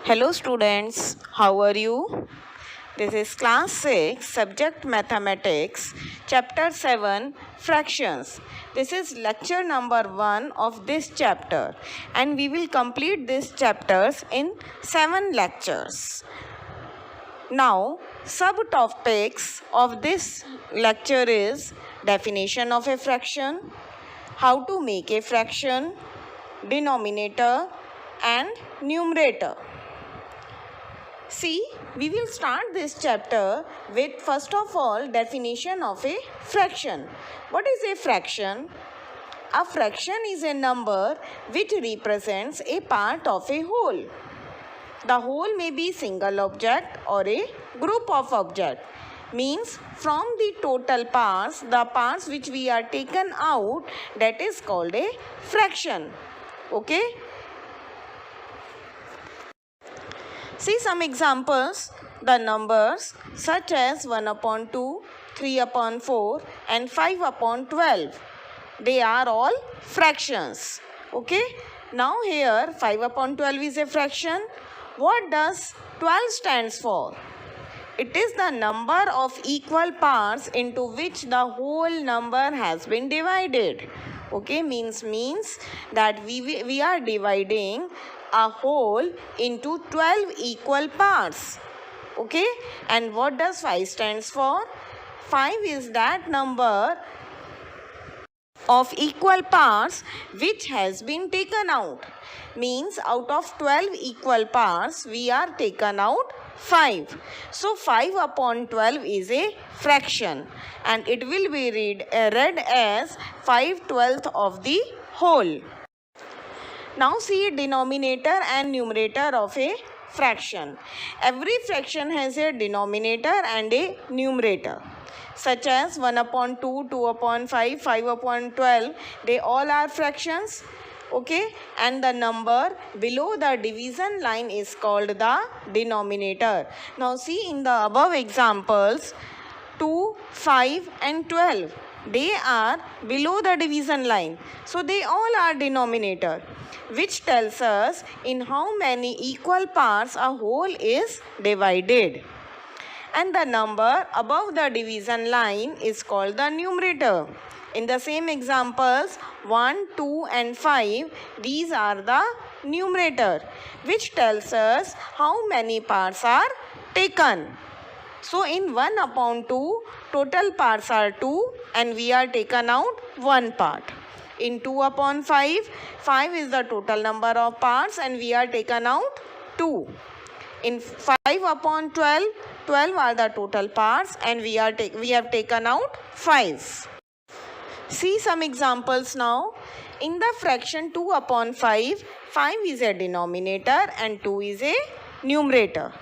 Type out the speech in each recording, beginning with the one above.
Hello students, how are you? This is class 6, subject mathematics, chapter 7, fractions. This is lecture number 1 of this chapter and we will complete these chapters in 7 lectures. Now, subtopics of this lecture is definition of a fraction, how to make a fraction, denominator and numerator. See, we will start this chapter with first of all definition of a fraction. What is a fraction? A fraction is a number which represents a part of a whole. The whole may be single object or a group of object. Means from the total parts, the parts which we are taken out, that is called a fraction. Okay? See some examples. The numbers such as 1 upon 2, 3 upon 4 and 5 upon 12. They are all fractions. Okay. Now here 5 upon 12 is a fraction. What does 12 stands for? It is the number of equal parts into which the whole number has been divided. Okay, means that we are dividing a whole into 12 equal parts. Okay, and what does 5 stands for? 5 is that number of equal parts which has been taken out. Means out of 12 equal parts we are taken out 5. So 5 upon 12 is a fraction and it will be read as 5/12 of the whole. Now see denominator and numerator of a fraction. Every fraction has a denominator and a numerator. Such as 1 upon 2, 2 upon 5, 5 upon 12. They all are fractions. Okay, and the number below the division line is called the denominator. Now see in the above examples 2, 5 and 12. They are below the division line. So they all are denominator, which tells us in how many equal parts a whole is divided. And the number above the division line is called the numerator. In the same examples 1, 2 and 5, these are the numerator, which tells us how many parts are taken. So in 1 upon 2, total parts are 2 and we are taken out 1 part. In 2 upon 5, 5 is the total number of parts and we are taken out 2. In 5 upon 12, 12 are the total parts and we have taken out 5. See some examples now. In the fraction 2 upon 5, 5 is a denominator and 2 is a numerator.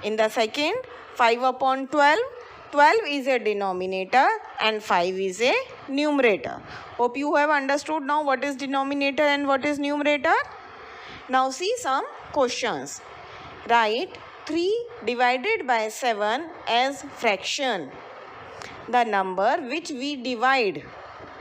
In the second, 5 upon 12, 12 is a denominator and 5 is a numerator. Hope you have understood now what is denominator and what is numerator. Now see some questions. Write 3 divided by 7 as fraction. The number which we divide,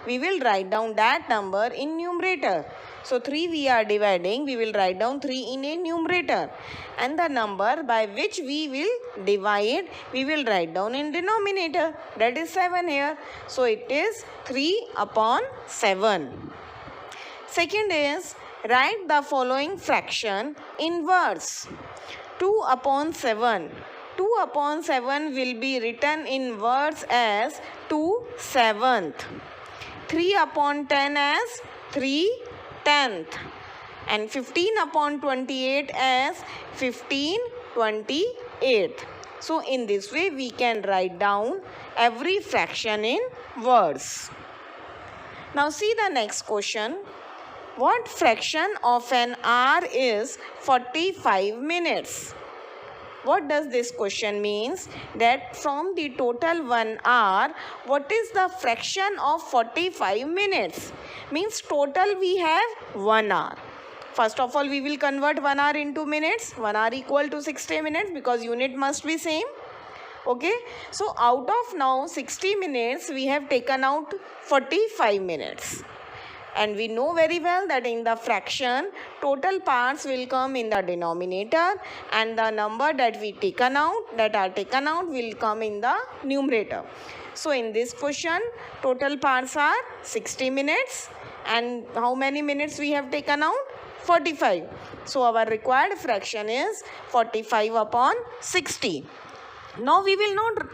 we will write down that number in numerator. So 3 we are dividing, we will write down 3 in a numerator. And the number by which we will divide, we will write down in denominator. That is 7 here. So it is 3 upon 7. Second is, write the following fraction in words. 2 upon 7. 2 upon 7 will be written in words as 2/7. 3 upon 10 as 3/10. And 15 upon 28 as 15/28. So in this way we can write down every fraction in words. Now see the next question. What fraction of an hour is 45 minutes? What does this question means? That from the total 1 hour, what is the fraction of 45 minutes? Means total we have 1 hour. First of all, we will convert 1 hour into minutes. 1 hour equal to 60 minutes because unit must be same. Okay. So out of now 60 minutes, we have taken out 45 minutes. And we know very well that in the fraction, total parts will come in the denominator and the number that are taken out will come in the numerator. So in this question, total parts are 60 minutes and how many minutes we have taken out? 45. So our required fraction is 45 upon 60. Now we will not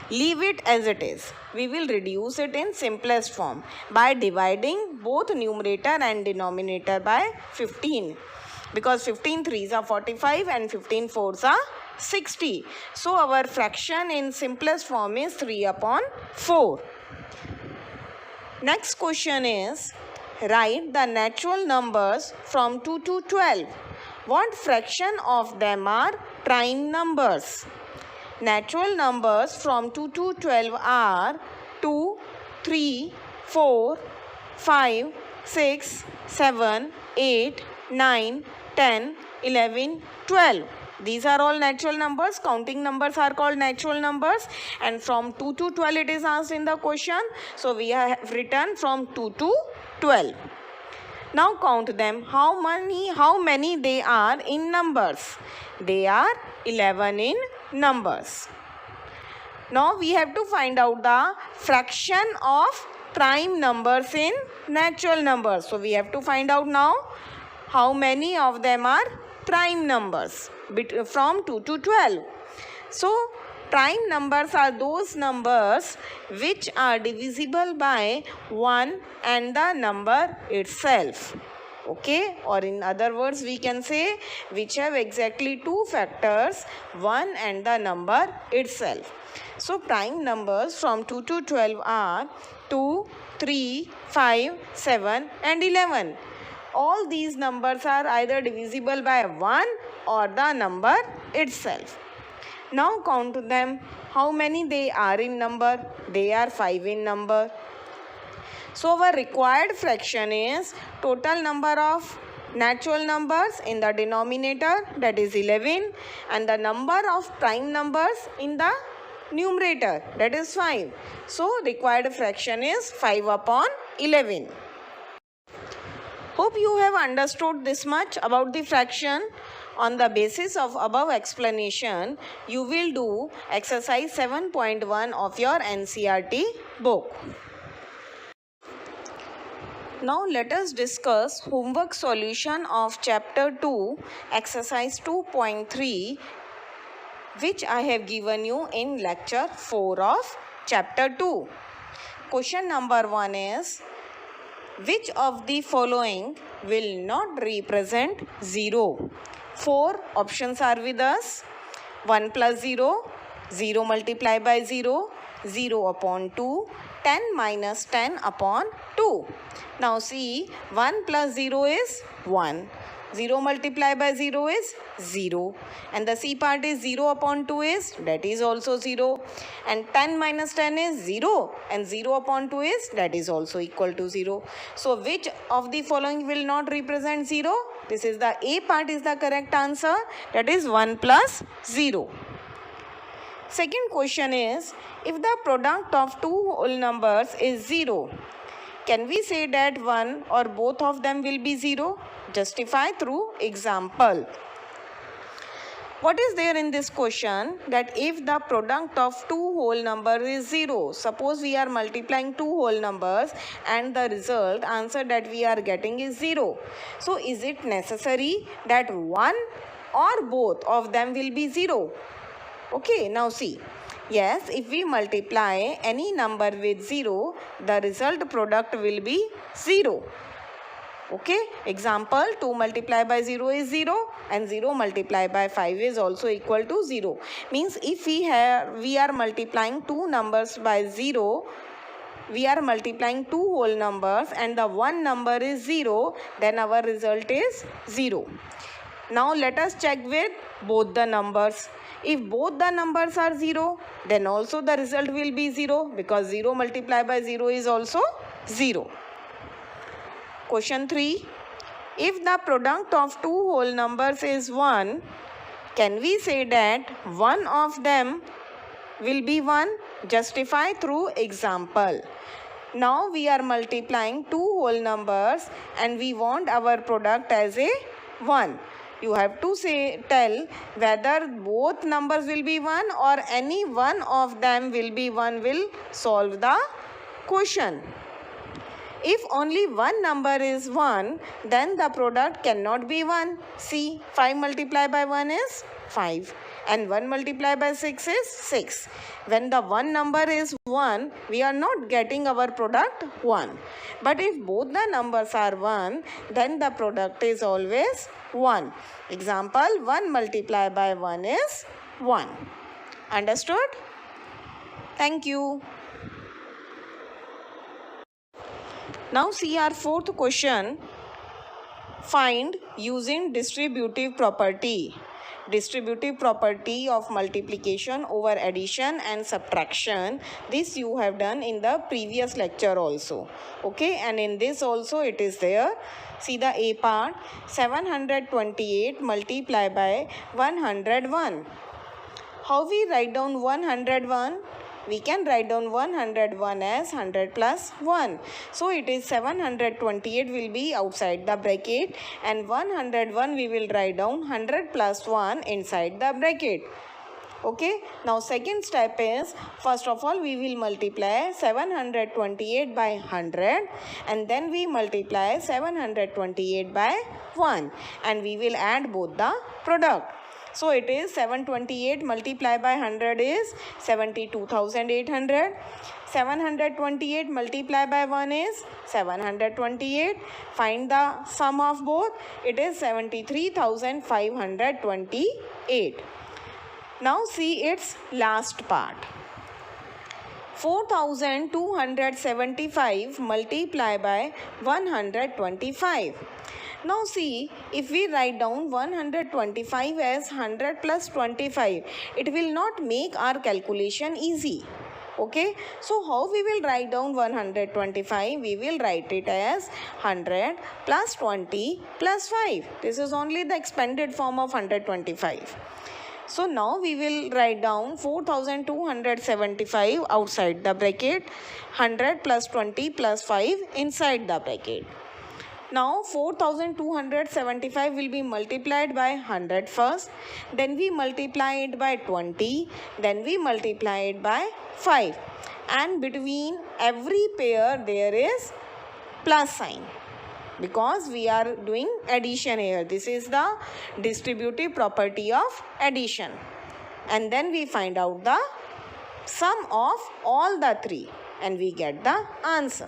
leave it as it is. We will reduce it in simplest form by dividing both numerator and denominator by 15. Because 15 3s are 45 and 15 4s are 60. So our fraction in simplest form is 3 upon 4. Next question is, write the natural numbers from 2 to 12. What fraction of them are prime numbers? Natural numbers from 2 to 12 are 2, 3, 4, 5, 6, 7, 8, 9, 10, 11, 12. These are all natural numbers. Counting numbers are called natural numbers. And from 2 to 12 it is asked in the question. So we have written from 2 to 12. Now count them. How many they are in numbers? They are 11 in numbers. Now we have to find out the fraction of prime numbers in natural numbers. So we have to find out now how many of them are prime numbers from 2 to 12. So prime numbers are those numbers which are divisible by 1 and the number itself. Okay, or in other words we can say which have exactly two factors, 1 and the number itself. So prime numbers from 2 to 12 are 2, 3, 5, 7 and 11. All these numbers are either divisible by 1 or the number itself. Now count them. How many they are in number? They are 5 in number. So our required fraction is total number of natural numbers in the denominator, that is 11, and the number of prime numbers in the numerator, that is 5. So required fraction is 5 upon 11. Hope you have understood this much about the fraction. On the basis of above explanation, you will do exercise 7.1 of your NCERT book. Now let us discuss homework solution of chapter 2, exercise 2.3, which I have given you in lecture 4 of chapter 2. Question number 1 is, which of the following will not represent 0? 4 options are with us. 1 plus 0, 0 multiplied by 0, 0 upon 2, 10 minus 10 upon 2. Now see, 1 plus 0 is 1. 0 multiplied by 0 is 0. And the C part is 0 upon 2 is, that is also 0. And 10 minus 10 is 0. And 0 upon 2 is, that is also equal to 0. So which of the following will not represent 0? This is the A part is the correct answer. That is 1 plus 0. Second question is, if the product of two whole numbers is 0, can we say that one or both of them will be 0? Justify through example. What is there in this question? That if the product of two whole numbers is 0, suppose we are multiplying two whole numbers and the result answer that we are getting is 0. So is it necessary that one or both of them will be 0? Okay, now see. Yes, if we multiply any number with 0, the result product will be 0. Okay, example, 2 multiplied by 0 is 0 and 0 multiplied by 5 is also equal to 0. Means if we are multiplying two numbers by 0, we are multiplying two whole numbers and the one number is 0, then our result is 0. Now let us check with both the numbers. If both the numbers are 0, then also the result will be 0 because 0 multiplied by 0 is also 0. Question 3. If the product of two whole numbers is 1, can we say that one of them will be 1? Justify through example. Now we are multiplying two whole numbers and we want our product as a 1. You have to tell whether both numbers will be 1 or any one of them will be 1 will solve the question. If only one number is 1, then the product cannot be 1. See, 5 multiplied by 1 is 5 and 1 multiplied by 6 is 6. When the one number is 1, we are not getting our product 1. But if both the numbers are 1, then the product is always 1. Example, 1 multiplied by 1 is 1. Understood? Thank you. Now see our fourth question. Find using distributive property. Distributive property of multiplication over addition and subtraction. This you have done in the previous lecture also. Okay, and in this also it is there. See the A part. 728 multiplied by 101. How we write down 101? We can write down 101 as 100 plus 1. So it is 728 will be outside the bracket and 101 we will write down 100 plus 1 inside the bracket. Okay. Now second step is, first of all we will multiply 728 by 100 and then we multiply 728 by 1 and we will add both the product. So it is 728 multiplied by 100 is 72,800. 728 multiplied by 1 is 728. Find the sum of both. It is 73,528. Now see its last part. 4,275 multiplied by 125. Now see, if we write down 125 as 100 plus 25, it will not make our calculation easy. Okay, so how we will write down 125? We will write it as 100 plus 20 plus 5. This is only the expanded form of 125. So now we will write down 4,275 outside the bracket, 100 plus 20 plus 5 inside the bracket. Now 4,275 will be multiplied by 100 first, then we multiply it by 20, then we multiply it by 5, and between every pair there is plus sign because we are doing addition here. This is the distributive property of addition, and then we find out the sum of all the three and we get the answer.